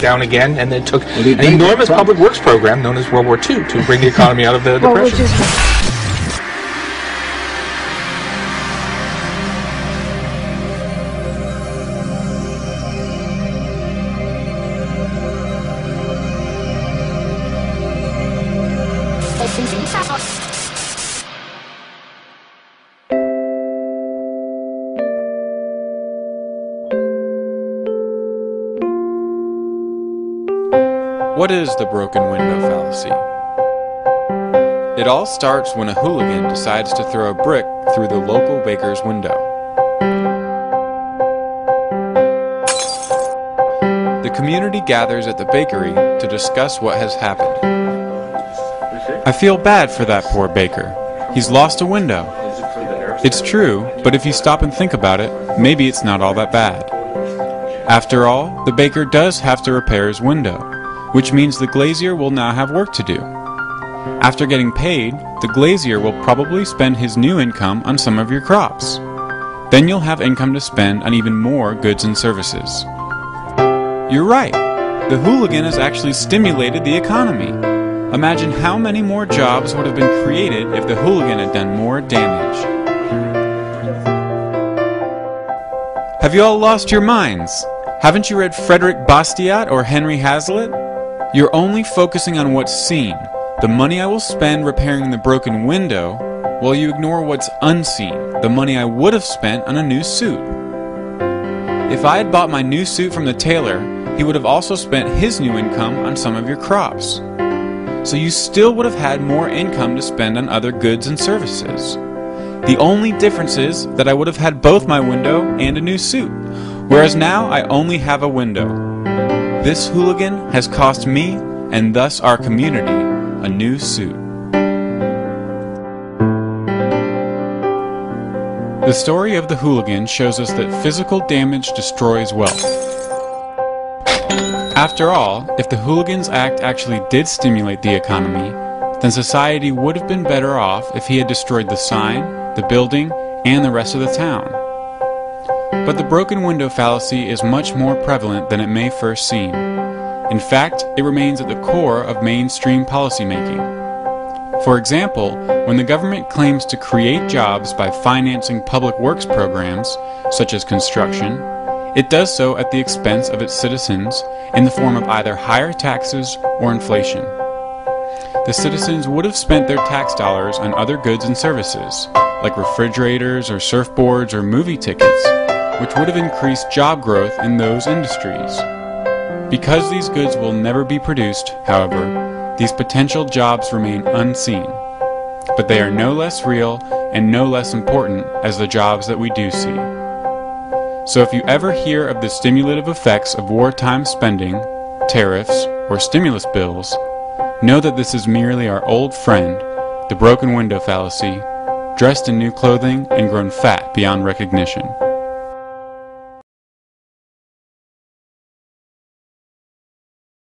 down again, and it took an enormous public works program known as World War II to bring the economy out of the Depression. What is the broken window fallacy? It all starts when a hooligan decides to throw a brick through the local baker's window. The community gathers at the bakery to discuss what has happened. I feel bad for that poor baker. He's lost a window. It's true, but if you stop and think about it, maybe it's not all that bad. After all, the baker does have to repair his window, which means the glazier will now have work to do. After getting paid, the glazier will probably spend his new income on some of your crops. Then you'll have income to spend on even more goods and services. You're right. The hooligan has actually stimulated the economy. Imagine how many more jobs would have been created if the hooligan had done more damage. Have you all lost your minds? Haven't you read Frederick Bastiat or Henry Hazlitt? You're only focusing on what's seen, the money I will spend repairing the broken window, while you ignore what's unseen, the money I would have spent on a new suit. If I had bought my new suit from the tailor, he would have also spent his new income on some of your crops. So you still would have had more income to spend on other goods and services. The only difference is that I would have had both my window and a new suit, whereas now I only have a window. This hooligan has cost me, and thus our community, a new suit. The story of the hooligan shows us that physical damage destroys wealth. After all, if the hooligan's act actually did stimulate the economy, then society would have been better off if he had destroyed the sign, the building, and the rest of the town. But the broken window fallacy is much more prevalent than it may first seem. In fact, it remains at the core of mainstream policymaking. For example, when the government claims to create jobs by financing public works programs, such as construction, it does so at the expense of its citizens in the form of either higher taxes or inflation. The citizens would have spent their tax dollars on other goods and services, like refrigerators or surfboards or movie tickets, which would have increased job growth in those industries. Because these goods will never be produced, however, these potential jobs remain unseen. But they are no less real and no less important as the jobs that we do see. So if you ever hear of the stimulative effects of wartime spending, tariffs, or stimulus bills, know that this is merely our old friend, the broken window fallacy, dressed in new clothing and grown fat beyond recognition.